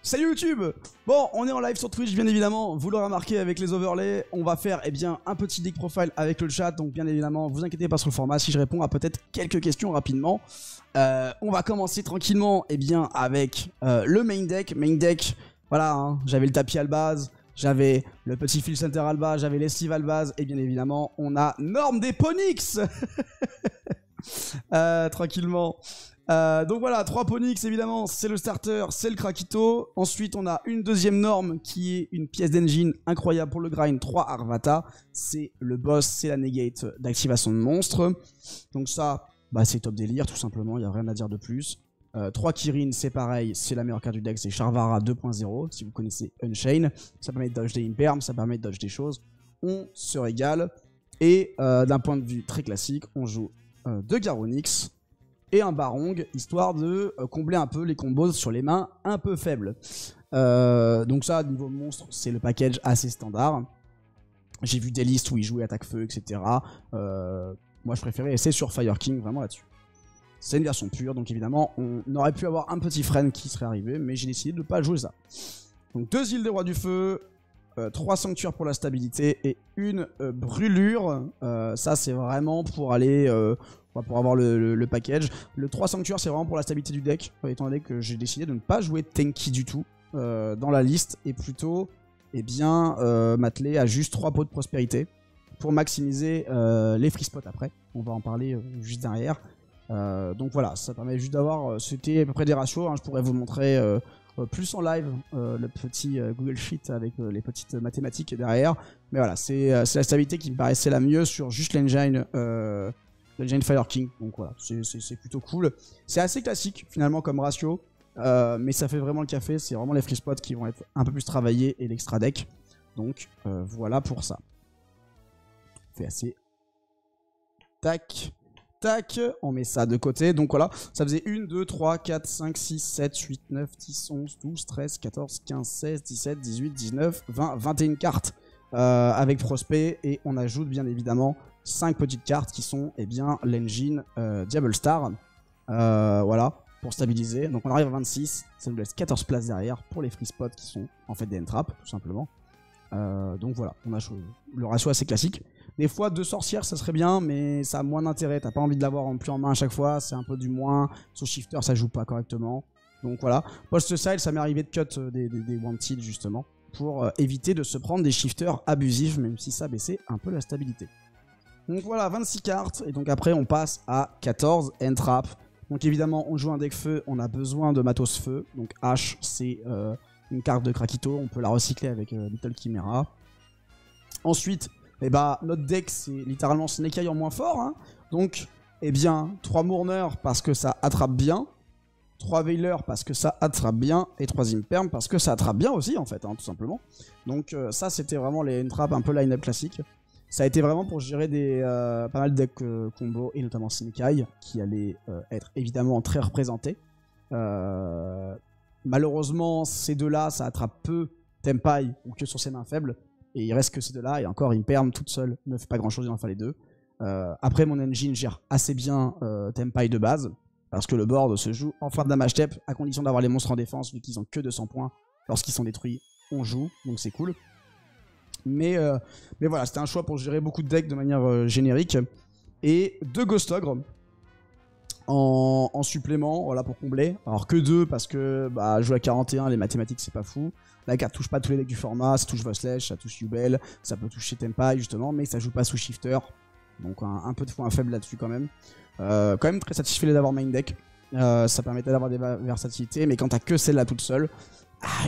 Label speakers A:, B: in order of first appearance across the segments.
A: Salut YouTube. Bon, on est en live sur Twitch, bien évidemment, vous l'aurez remarqué avec les overlays, on va faire un petit deck profile avec le chat, donc bien évidemment, vous inquiétez pas sur le format, si je réponds à peut-être quelques questions rapidement. On va commencer tranquillement avec le main deck, voilà, hein, j'avais le tapis à la base, j'avais le petit field center à la base, j'avais l'esquive à la base, et bien évidemment, on a Norme des Ponix. Tranquillement. Donc voilà, 3 Ponix évidemment, c'est le starter, c'est le Krakito. Ensuite on a une deuxième norme qui est une pièce d'engine incroyable pour le grind, 3 Arvata. C'est le boss, c'est la negate d'activation de monstre. Donc ça, bah c'est top délire tout simplement, il n'y a rien à dire de plus. 3 Kirin, c'est pareil, c'est la meilleure carte du deck, c'est Charvara 2.0, si vous connaissez Unchain. Ça permet de dodge des imperms, ça permet de dodge des choses. On se régale. Et d'un point de vue très classique, on joue 2 Garonix et un Barong, histoire de combler un peu les combos sur les mains un peu faibles. Donc ça, niveau monstre, c'est le package assez standard. J'ai vu des listes où il jouait attaque feu, etc. Moi, je préférais essayer sur Fire King, vraiment là-dessus. C'est une version pure, donc évidemment, on aurait pu avoir un petit frein qui serait arrivé, mais j'ai décidé de ne pas jouer ça. Donc 2 îles des rois du feu, 3 sanctuaires pour la stabilité et une brûlure. Ça, c'est vraiment pour aller... pour avoir le package. Le 3 sanctuaires, c'est vraiment pour la stabilité du deck, étant donné que j'ai décidé de ne pas jouer tanky du tout dans la liste, et plutôt m'atteler à juste 3 pots de prospérité pour maximiser les free spots après. On va en parler juste derrière. Donc voilà, ça permet juste d'avoir... C'était à peu près des ratios, hein, je pourrais vous montrer plus en live le petit Google Sheet avec les petites mathématiques derrière. Mais voilà, c'est la stabilité qui me paraissait la mieux sur juste l'engine... l'engine Fire King, donc voilà, c'est plutôt cool. C'est assez classique finalement comme ratio, mais ça fait vraiment le café, c'est vraiment les free spots qui vont être un peu plus travaillés et l'extra deck. Donc voilà pour ça. Fait assez. Tac, tac, on met ça de côté. Donc voilà, ça faisait 1, 2, 3, 4, 5, 6, 7, 8, 9, 10, 11, 12, 13, 14, 15, 16, 17, 18, 19, 20, 21 cartes avec Prospect, et on ajoute bien évidemment 5 petites cartes qui sont l'engine Diable Star, voilà, pour stabiliser. Donc on arrive à 26, ça nous laisse 14 places derrière pour les free spots qui sont en fait des entraps tout simplement. Donc voilà, on a le ratio assez classique. Des fois 2 sorcières ça serait bien, mais ça a moins d'intérêt, t'as pas envie de l'avoir en plus en main à chaque fois, c'est un peu du moins, sur shifter ça joue pas correctement. Donc voilà, post-side ça m'est arrivé de cut des wanted justement, pour éviter de se prendre des shifters abusifs, même si ça baissait un peu la stabilité. Donc voilà, 26 cartes, et donc après on passe à 14 entrap. Donc évidemment on joue un deck feu, on a besoin de matos feu. Donc H c'est une carte de Krakito, on peut la recycler avec Little Chimera. Ensuite, notre deck c'est littéralement Snake Eye en moins fort, hein. Donc 3 Mourner parce que ça attrape bien, 3 Veiler parce que ça attrape bien, et 3 Imperm parce que ça attrape bien aussi en fait, hein, tout simplement. Donc ça c'était vraiment les entraps un peu line-up classique. Ça a été vraiment pour gérer pas mal de decks combo, et notamment Snake Eye, qui allait être évidemment très représenté. Malheureusement, ces deux-là, ça attrape peu Tempai, ou que sur ses mains faibles, et il reste que ces deux-là, et encore Imperm toute seule ne fait pas grand-chose, il en fallait 2. Après, mon engine gère assez bien Tempai de base, parce que le board se joue en fin de damage step, à condition d'avoir les monstres en défense, vu qu'ils ont que 200 points. Lorsqu'ils sont détruits, on joue, donc c'est cool. Mais voilà, c'était un choix pour gérer beaucoup de decks de manière générique. Et 2 Ghost Ogre en supplément, voilà, pour combler. Alors que 2 parce que jouer à 41, les mathématiques c'est pas fou. La carte touche pas tous les decks du format, ça touche Voslash, ça touche Yubel, ça peut toucher Tempai justement, mais ça joue pas sous Shifter. Donc un peu de point faible là-dessus quand même. Quand même très satisfait d'avoir main deck. Ça permettait d'avoir des versatilités, mais quand t'as que celle-là toute seule,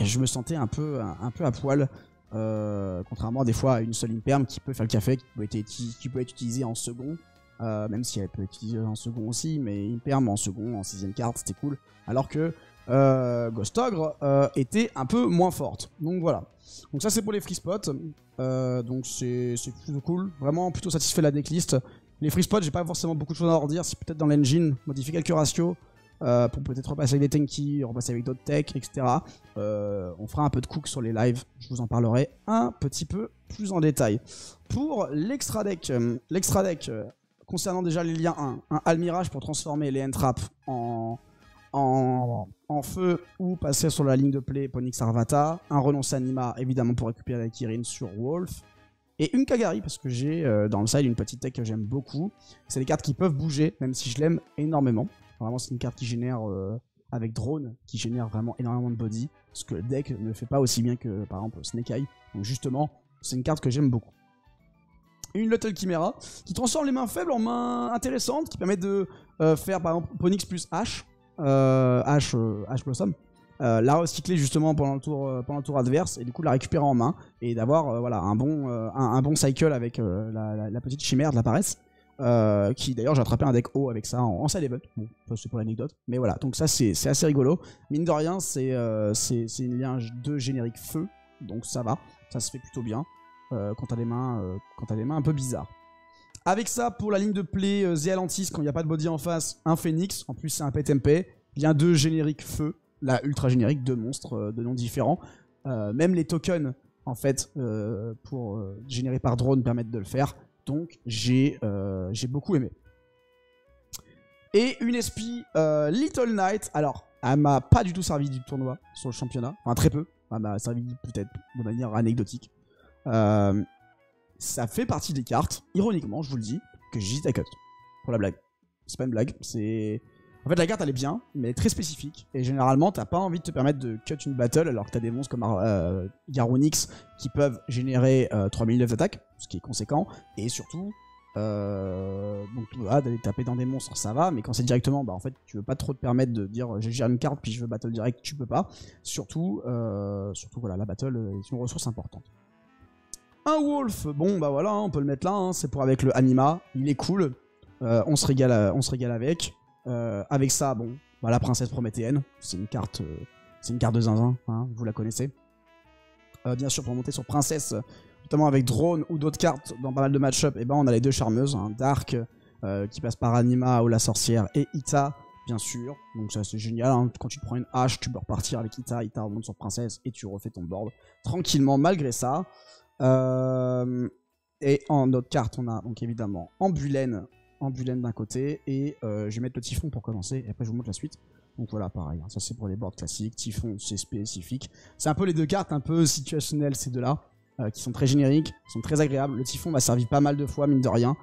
A: je me sentais un peu à poil. Contrairement des fois à une seule Imperm qui peut faire le café, qui peut être utilisée en second, même si elle peut être utilisée en second aussi, mais Imperm en second, en 6ème carte, c'était cool. Alors que Ghost Ogre était un peu moins forte. Donc voilà. Donc ça c'est pour les free spots. Donc c'est plutôt cool. Vraiment plutôt satisfait de la decklist. Les free spots, j'ai pas forcément beaucoup de choses à en redire. C'est peut-être dans l'engine, modifier quelques ratios. Pour peut-être repasser avec des tanky, repasser avec d'autres techs, etc. On fera un peu de cook sur les lives, je vous en parlerai un petit peu plus en détail. Pour l'extra deck, concernant déjà les liens 1, un Almirage pour transformer les entraps en en feu ou passer sur la ligne de play Ponyx Arvata, un renoncer Anima évidemment pour récupérer la Kirin sur Wolf, et une Kagari parce que j'ai dans le side une petite tech que j'aime beaucoup. C'est des cartes qui peuvent bouger, même si je l'aime énormément. Vraiment c'est une carte qui génère, avec drone, qui génère vraiment énormément de body, ce que le deck ne fait pas aussi bien que par exemple Snake Eye. Donc justement, c'est une carte que j'aime beaucoup. Une Lottle Chimera qui transforme les mains faibles en mains intéressantes, qui permet de faire par exemple Ponyx plus H, H Blossom, la recycler justement pendant le tour adverse et du coup la récupérer en main et d'avoir voilà, un bon cycle avec la petite chimère de la paresse. Qui d'ailleurs j'ai attrapé un deck haut avec ça en side event, bon c'est pour l'anecdote, mais voilà, donc ça c'est assez rigolo. Mine de rien c'est une lien de générique feu, donc ça va, ça se fait plutôt bien. Quand t'as des mains un peu bizarres. Avec ça, pour la ligne de play Zealantis, quand il n'y a pas de body en face, un Phoenix, en plus c'est un pet MP, lien 2 générique feu, la ultra générique, 2 monstres de noms différents. Même les tokens, en fait, pour générer par drone permettent de le faire, donc j'ai beaucoup aimé. Et une SP Little Knight, alors elle m'a pas du tout servi du tournoi sur le championnat, enfin très peu, elle m'a servi peut-être de manière anecdotique. Ça fait partie des cartes, ironiquement, je vous le dis, que j'hésite à cut. Pour la blague. C'est pas une blague, c'est... En fait, la carte, elle est bien, mais elle est très spécifique. Et généralement, t'as pas envie de te permettre de cut une battle, alors que t'as des monstres comme Garonix qui peuvent générer 3009 d'attaque, ce qui est conséquent. Et surtout, donc d'aller taper dans des monstres, ça va, mais quand c'est directement, bah en fait, tu veux pas trop te permettre de dire je gère une carte, puis je veux battle direct, tu peux pas. Surtout voilà, la battle est une ressource importante. Un Wolf, bon bah voilà, on peut le mettre là, hein, c'est pour avec le Anima, il est cool, on se régale avec. Avec ça, bon, bah, la princesse prométhéenne, c'est une carte de zinzin, hein, vous la connaissez. Bien sûr, pour monter sur princesse, notamment avec drone ou d'autres cartes dans pas mal de match-up, et ben on a les deux charmeuses, hein, Dark qui passe par Anima ou la sorcière, et Ita, bien sûr. Donc ça c'est génial, hein. Quand tu prends une hache, tu peux repartir avec Ita remonte sur princesse et tu refais ton board tranquillement malgré ça. Et en autre carte, on a donc évidemment Ambulène d'un côté, et je vais mettre le Typhon pour commencer, et après je vous montre la suite. Donc voilà, pareil, hein, ça c'est pour les boards classiques, Typhon c'est spécifique. C'est un peu les deux cartes un peu situationnelles, ces deux-là, qui sont très génériques, qui sont très agréables. Le Typhon m'a servi pas mal de fois, mine de rien,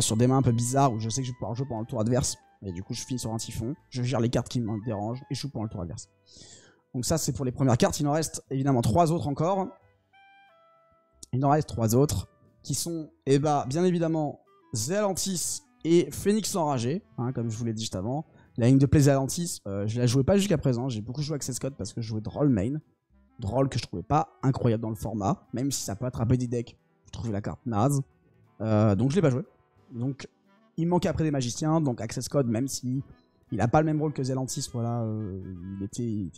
A: sur des mains un peu bizarres, où je sais que je vais pouvoir jouer pendant le tour adverse, et du coup je finis sur un Typhon, je gère les cartes qui me dérangent, et je joue pendant le tour adverse. Donc ça c'est pour les premières cartes, il en reste évidemment 3 autres encore. Il en reste 3 autres qui sont, bien évidemment, Zealantis et Phoenix enragé, hein, comme je vous l'ai dit juste avant. La ligne de play Zealantis, je la jouais pas jusqu'à présent, j'ai beaucoup joué Access Code parce que je jouais Droll main. Droll que je trouvais pas incroyable dans le format, même si ça peut attraper des decks, je trouvais la carte naze. Donc je l'ai pas joué. Donc il me manquait après des magiciens, donc Access Code, même si il a pas le même rôle que Zealantis, voilà, il était,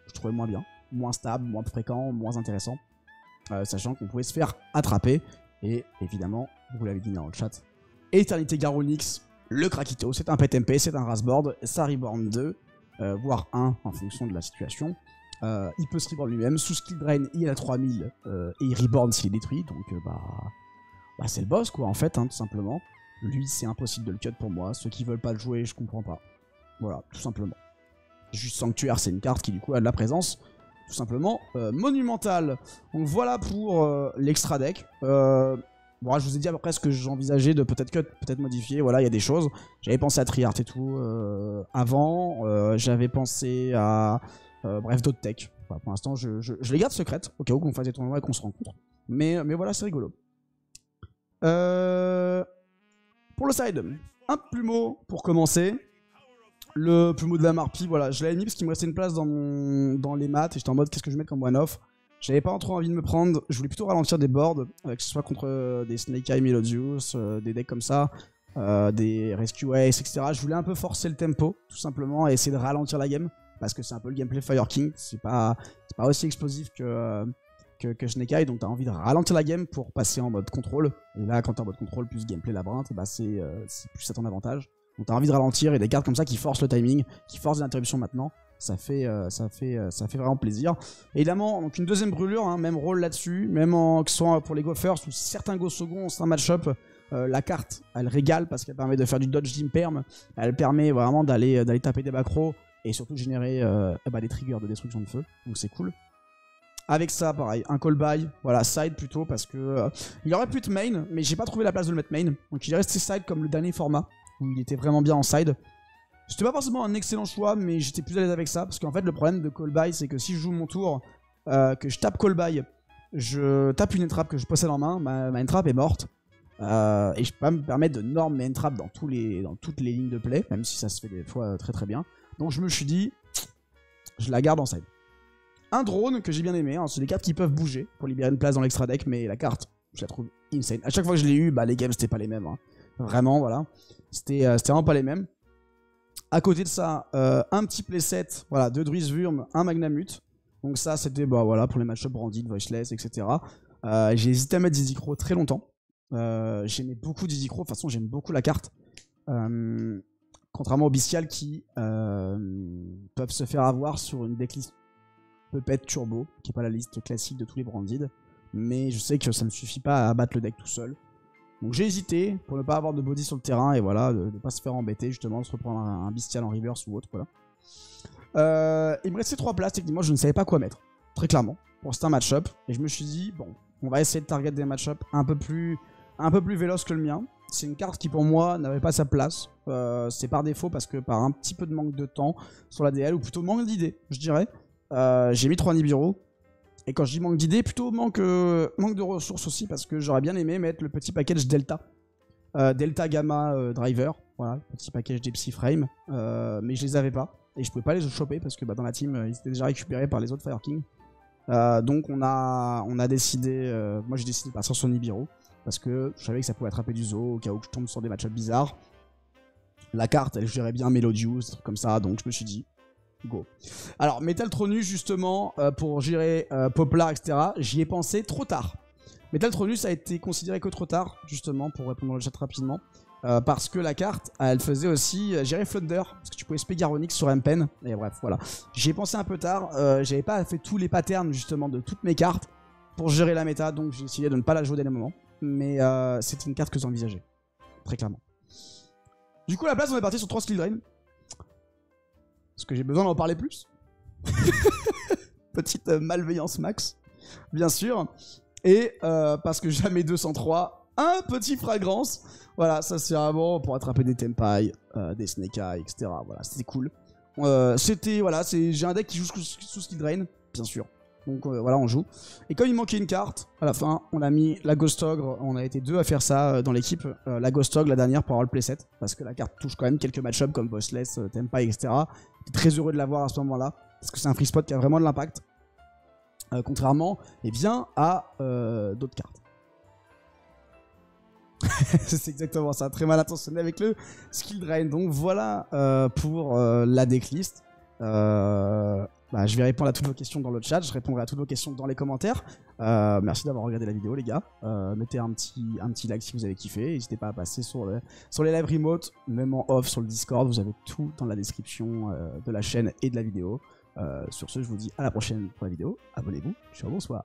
A: je trouvais moins bien, moins stable, moins fréquent, moins intéressant. Sachant qu'on pouvait se faire attraper. Et évidemment, vous l'avez dit dans le chat, Éternité Garonix, le Krakito, c'est un pet MP, c'est un Rasboard, ça reborn 2, voire 1 en fonction de la situation. Il peut se reborn lui-même, sous skill drain il est à 3000 et il reborn s'il est détruit, donc c'est le boss quoi en fait, hein, tout simplement. Lui c'est impossible de le cut pour moi, ceux qui veulent pas le jouer je comprends pas. Voilà, tout simplement. Juste Sanctuaire c'est une carte qui du coup a de la présence. Tout simplement monumental. Donc voilà pour l'extra deck. Bon, je vous ai dit à peu près ce que j'envisageais de peut-être cut, peut-être modifier. Voilà, il y a des choses. J'avais pensé à Triart et tout avant. J'avais pensé à bref d'autres techs. Voilà, pour l'instant, je les garde secrètes au cas où qu'on fasse des tournois et qu'on se rencontre. Mais voilà, c'est rigolo. Pour le side, un plumeau pour commencer. Le plumeau de la Marpie, voilà, je l'avais mis parce qu'il me restait une place dans les maths et j'étais en mode qu'est-ce que je vais mettre comme one-off. J'avais pas trop envie de me prendre, je voulais plutôt ralentir des boards, que ce soit contre des Snake Eye Melodious, des decks comme ça, des Rescue Ace, etc. Je voulais un peu forcer le tempo, tout simplement, et essayer de ralentir la game, parce que c'est un peu le gameplay Fire King, c'est pas aussi explosif que Snake Eye, donc t'as envie de ralentir la game pour passer en mode contrôle. Et là, quand t'es en mode contrôle plus gameplay labyrinthe, c'est plus à ton avantage. Donc t'as envie de ralentir et des cartes comme ça qui forcent le timing, qui forcent l'interruption maintenant, ça fait vraiment plaisir. Et évidemment, donc une deuxième brûlure, hein, même rôle là-dessus, même que ce soit pour les Gophers ou certains Go Second, c'est un match-up La carte, elle régale parce qu'elle permet de faire du dodge d'imperm. Elle permet vraiment d'aller taper des macros et surtout de générer des triggers de destruction de feu. Donc c'est cool. Avec ça, pareil, un call by, voilà, side plutôt, parce que il aurait pu être main, mais j'ai pas trouvé la place de le mettre main. Donc il est resté side comme le dernier format, où il était vraiment bien en side. C'était pas forcément un excellent choix, mais j'étais plus à l'aise avec ça, parce qu'en fait, le problème de call by, c'est que si je joue mon tour, que je tape call by, je tape une entrap que je possède en main, ma entrap est morte. Et je peux pas me permettre de norm mes entrap dans toutes les lignes de play, même si ça se fait des fois très très bien. Donc je me suis dit, je la garde en side. Un drone que j'ai bien aimé, hein, c'est des cartes qui peuvent bouger pour libérer une place dans l'extra deck, mais la carte, je la trouve insane. À chaque fois que je l'ai eu, les games c'était pas les mêmes. Hein. Vraiment, voilà. C'était vraiment pas les mêmes. À côté de ça, un petit playset, voilà, 2 Druise Wurm, un Magnamut. Donc ça, c'était voilà, pour les match-up branded, voiceless, etc. J'ai hésité à mettre Zizikro très longtemps. J'aimais beaucoup Zizikro, de toute façon j'aime beaucoup la carte. Contrairement aux Bestial qui peuvent se faire avoir sur une decklist Puppet Turbo, qui n'est pas la liste classique de tous les branded, mais je sais que ça ne suffit pas à battre le deck tout seul. Donc j'ai hésité pour ne pas avoir de body sur le terrain et voilà, de ne pas se faire embêter justement, de se reprendre un Bestial en reverse ou autre. Voilà. Il me restait 3 places, techniquement je ne savais pas quoi mettre, très clairement, pour c'était un match-up, et je me suis dit, bon, on va essayer de target des match-up un peu plus véloce que le mien. C'est une carte qui pour moi n'avait pas sa place, c'est par défaut parce que par un petit peu de manque de temps sur la DL, ou plutôt manque d'idées, je dirais. J'ai mis 3 Nibiru. Et quand je dis manque d'idées, plutôt manque de ressources aussi, parce que j'aurais bien aimé mettre le petit package Delta. Delta Gamma Driver, voilà, le petit package des Psy-Frame. Mais je les avais pas. Et je pouvais pas les choper parce que dans la team, ils étaient déjà récupérés par les autres Fire King. Donc on a décidé, moi j'ai décidé de partir sur Nibiru. Parce que je savais que ça pouvait attraper du zoo au cas où je tombe sur des match-ups bizarres. La carte, elle gérait bien Melodious, des trucs comme ça, donc je me suis dit, go. Alors, Metaltronus, justement, pour gérer Poplar, etc., j'y ai pensé trop tard. Metaltronus a été considéré que trop tard, justement, pour répondre au chat rapidement. Parce que la carte, elle faisait aussi gérer Flunder, parce que tu pouvais Spegaronix sur M-Pen, et bref, voilà. J'y ai pensé un peu tard, j'avais pas fait tous les patterns, justement, de toutes mes cartes pour gérer la méta, donc j'ai essayé de ne pas la jouer dès le moment. Mais c'était une carte que j'envisageais, très clairement. Du coup, à la place, on est parti sur 3 skill drain. Est-ce que j'ai besoin d'en parler plus? Petite malveillance max, bien sûr. Et parce que jamais 203, un petit fragrance. Voilà, ça c'est vraiment pour attraper des Tempai, des Snake Eye, etc. Voilà, c'était cool. Voilà, j'ai un deck qui joue sous skill drain, bien sûr. Donc voilà, on joue. Et comme il manquait une carte, à la fin, on a mis la Ghost Ogre. On a été 2 à faire ça dans l'équipe. La Ghost Ogre, la dernière, pour avoir le playset. Parce que la carte touche quand même quelques match-ups comme Voiceless, Tempai, etc. J'étais très heureux de l'avoir à ce moment-là. Parce que c'est un free spot qui a vraiment de l'impact. Contrairement à d'autres cartes. C'est exactement ça. Très mal intentionné avec le skill drain. Donc voilà pour la decklist. Je vais répondre à toutes vos questions dans le chat, je répondrai à toutes vos questions dans les commentaires. Merci d'avoir regardé la vidéo les gars. Mettez un petit like si vous avez kiffé. N'hésitez pas à passer sur les live remote, même en off sur le Discord. Vous avez tout dans la description de la chaîne et de la vidéo. Sur ce, je vous dis à la prochaine pour la vidéo. Abonnez-vous. Ciao, bonsoir.